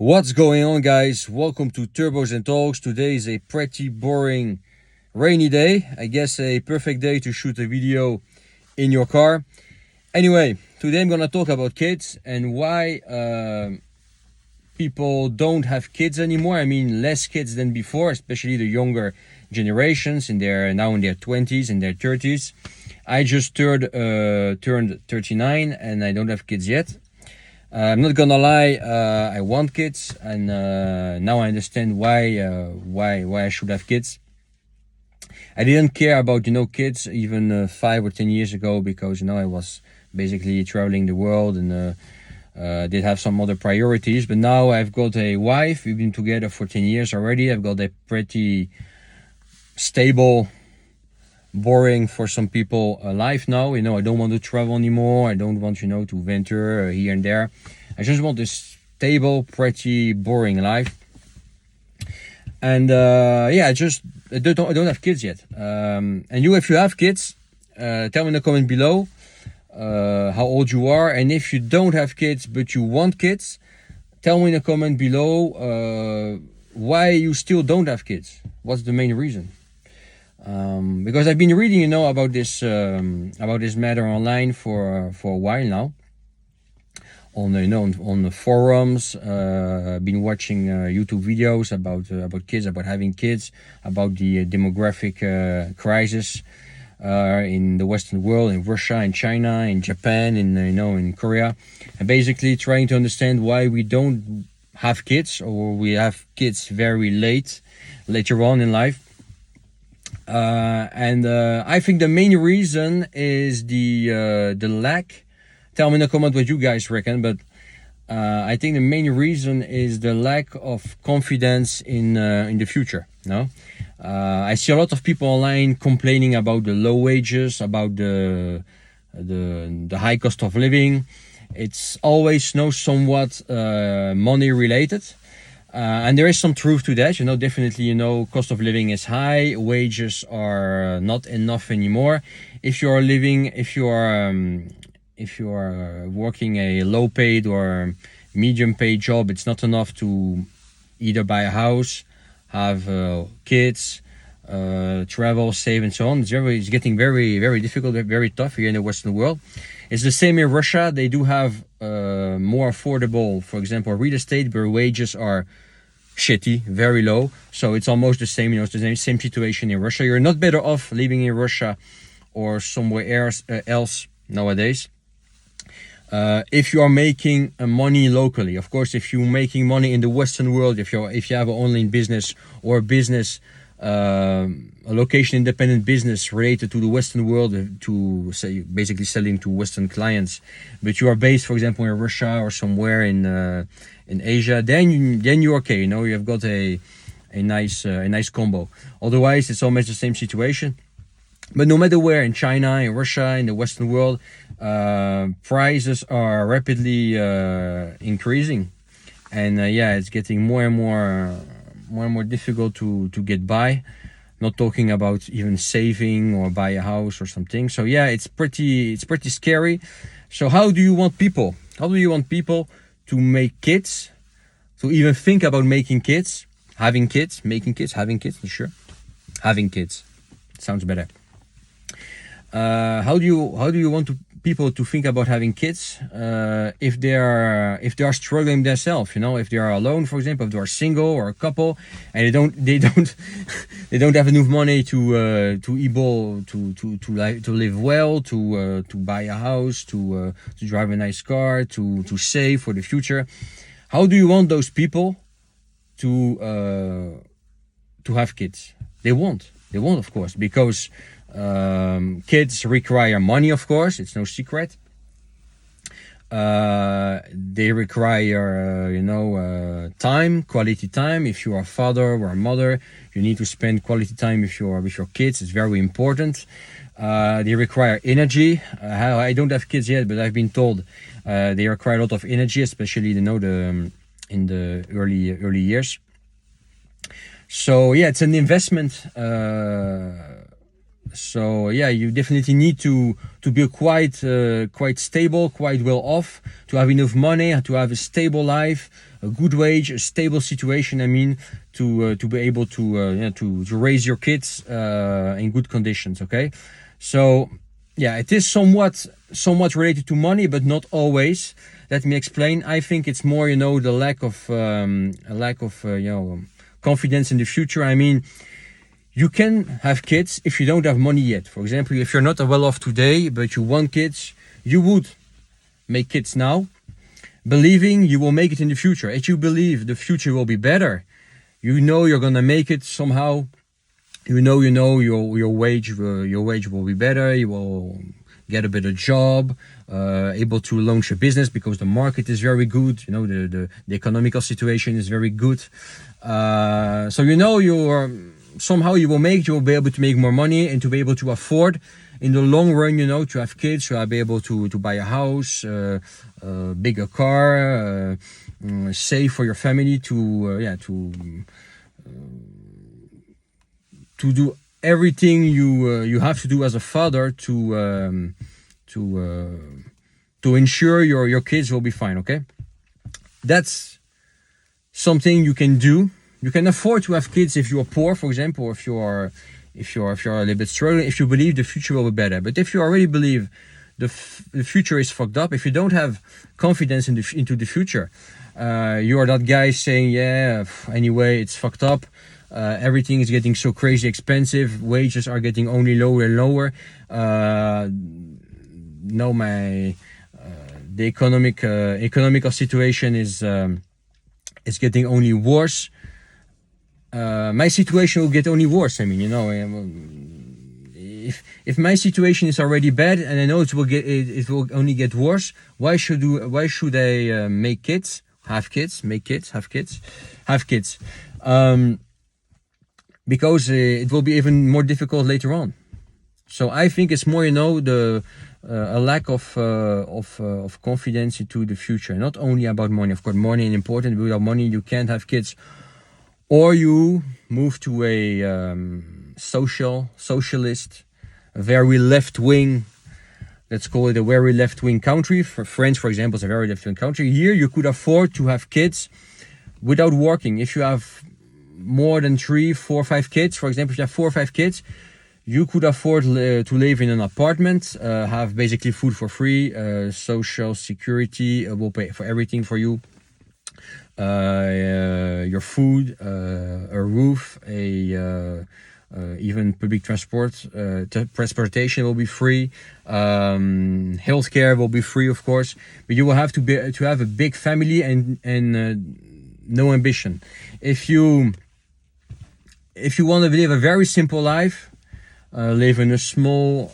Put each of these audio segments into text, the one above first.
What's going on, guys? Welcome to Turbos and Talks. Today is a pretty boring rainy day. I guess a perfect day to shoot a video in your car. Anyway, today I'm gonna talk about kids and why people don't have kids anymore. I mean, less kids than before, especially the younger generations in their 20s and their 30s. I just turned 39 and I don't have kids yet. I'm not gonna lie, I want kids, and now I understand why I should have kids. I didn't care about kids even 5 or 10 years ago, because I was basically traveling the world and did have some other priorities. But now I've got a wife. We've been together for 10 years already. I've got a pretty stable, boring for some people life now. I don't want to travel anymore. I don't want to venture here and there. I just want this stable, pretty boring life. And I don't have kids yet. And if you have kids, tell me in the comment below how old you are. And if you don't have kids but you want kids, tell me in the comment below why you still don't have kids. What's the main reason? Because I've been reading, about this matter online for a while now. On the forums, been watching YouTube videos about kids, about having kids, about the demographic crisis in the Western world, in Russia, in China, in Japan, in Korea, and basically trying to understand why we don't have kids, or we have kids very later on in life. And I think the main reason is the lack. Tell me in the comment what you guys reckon, but I think the main reason is the lack of confidence in the future. I see a lot of people online complaining about the low wages, about the high cost of living. It's always somewhat money related. And there is some truth to that. Definitely, cost of living is high. Wages are not enough anymore. If you are working a low paid or medium paid job, it's not enough to either buy a house, have kids, travel, save, and so on. It's getting very, very difficult, very tough here in the Western world. It's the same in Russia. They do have more affordable, for example, real estate, where wages are shitty, very low. So it's almost the same. It's the same situation in Russia. You're not better off living in Russia or somewhere else nowadays. If you are making money locally. Of course, if you're making money in the Western world, if you have an online business or a business, a location independent business related to the Western world, to say basically selling to Western clients, but you are based, for example, in Russia or somewhere in Asia, then you're okay. You have got a nice combo. Otherwise, it's almost the same situation. But no matter where, in China, in Russia, in the Western world, prices are rapidly increasing, and it's getting more and more difficult to get by. Not talking about even saving or buy a house or something. So it's pretty scary. So how do you want people? How do you want people to make kids? To even think about making kids, having kids, making kids, having kids? Sure, having kids sounds better. How do you want people to think about having kids if they are struggling themselves? If they are alone, for example, if they are single or a couple, and they don't have enough money to live well, to buy a house, to drive a nice car, to save for the future. How do you want those people to have kids? They won't, of course, because kids require money, of course, it's no secret. They require time, quality time. If you are a father or a mother, you need to spend quality time with your kids. It's very important. They require energy. I don't have kids yet, but I've been told they require a lot of energy, especially in the early years. So it's an investment So yeah, you definitely need to be quite stable, quite well off, to have enough money, to have a stable life, a good wage, a stable situation. I mean, to be able to yeah, to raise your kids in good conditions. Okay, so yeah, it is somewhat related to money, but not always. Let me explain. I think it's more, the lack of confidence in the future. I mean, you can have kids if you don't have money yet. For example, if you're not well off today, but you want kids, you would make kids now, believing you will make it in the future. If you believe the future will be better, you're gonna make it somehow. Your wage will be better. You will get a better job, able to launch a business because the market is very good. The economical situation is very good. So somehow you will be able to make more money and to be able to afford in the long run, to have kids, to be able to buy a house, a bigger car, save for your family, to do everything you have to do as a father to ensure your kids will be fine. Okay, that's something you can do. You can afford to have kids if you are poor, for example, or if you are a little bit struggling. If you believe the future will be better, but if you already believe the future is fucked up, if you don't have confidence into the future, you are that guy saying, yeah, anyway, it's fucked up. Everything is getting so crazy expensive. Wages are getting only lower and lower. The economical situation is getting only worse. My situation will get only worse. I mean, if my situation is already bad and I know it will only get worse, why should I make kids, have kids, have kids? Because it will be even more difficult later on. So I think it's more, a lack of confidence into the future. Not only about money. Of course, money is important. Without money, you can't have kids. Or you move to a socialist, a very left-wing, let's call it a very left-wing country. For France, for example, is a very left-wing country. Here, you could afford to have kids without working. If you have more than 3, 4, 5 kids, for example, if you have 4 or 5 kids, you could afford to live in an apartment, have basically food for free, social security will pay for everything for you. Your food, a roof, even public transportation will be free. Healthcare will be free, of course. But you will have to have a big family and no ambition. If you want to live a very simple life, live in a small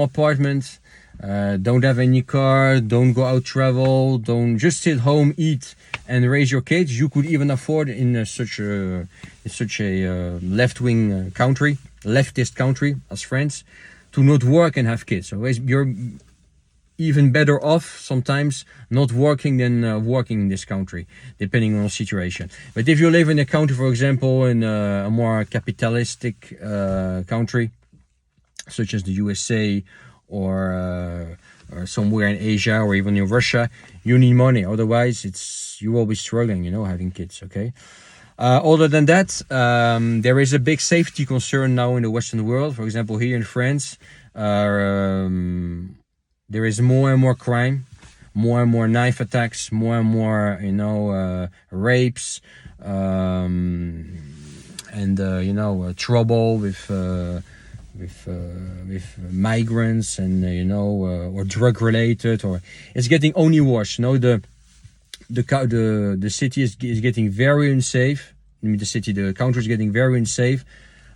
apartment. Don't have any car, don't go out travel, don't just sit home, eat, and raise your kids. You could even afford in such a left-wing country, leftist country as France, to not work and have kids. So you're even better off sometimes not working than working in this country, depending on the situation. But if you live in a country, for example, in a more capitalistic country, such as the USA, or somewhere in Asia or even in Russia, you need money. Otherwise, you will be struggling, having kids. Okay. Other than that, there is a big safety concern now in the Western world. For example, here in France, there is more and more crime, more and more knife attacks, more and more, rapes, and trouble with migrants and or drug related, or it's getting only worse. The city is getting very unsafe. The country is getting very unsafe,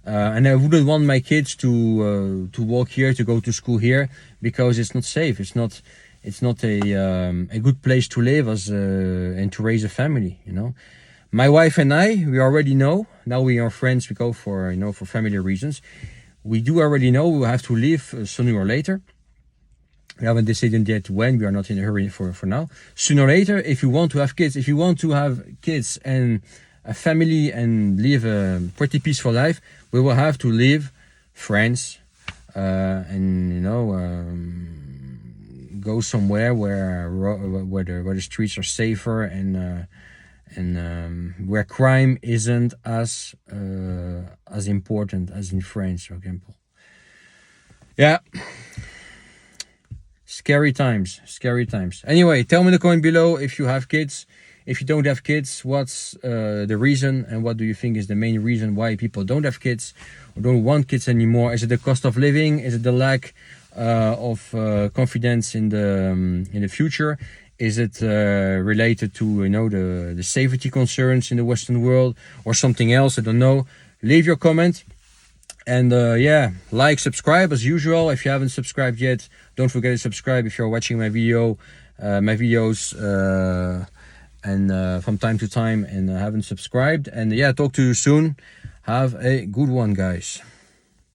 and I wouldn't want my kids to walk here, to go to school here, because it's not safe. It's not a good place to live and to raise a family. My wife and I, we already know. Now we are friends. We go for family reasons. We do already know we will have to leave sooner or later. We haven't decided yet when. We are not in a hurry for now. Sooner or later, if you want to have kids, and a family and live a pretty peaceful life, we will have to leave France, and go somewhere where the streets are safer, and where crime isn't as important as in France, for example. Yeah. Scary times. Anyway, tell me in the comment below if you have kids. If you don't have kids, what's the reason, and what do you think is the main reason why people don't have kids or don't want kids anymore? Is it the cost of living? Is it the lack of confidence in the future? Is it related to the safety concerns in the Western world, or something else? I don't know. Leave your comment. And yeah, like, subscribe as usual. If you haven't subscribed yet, don't forget to subscribe if you're watching my videos and from time to time and haven't subscribed. And yeah, talk to you soon. Have a good one, guys.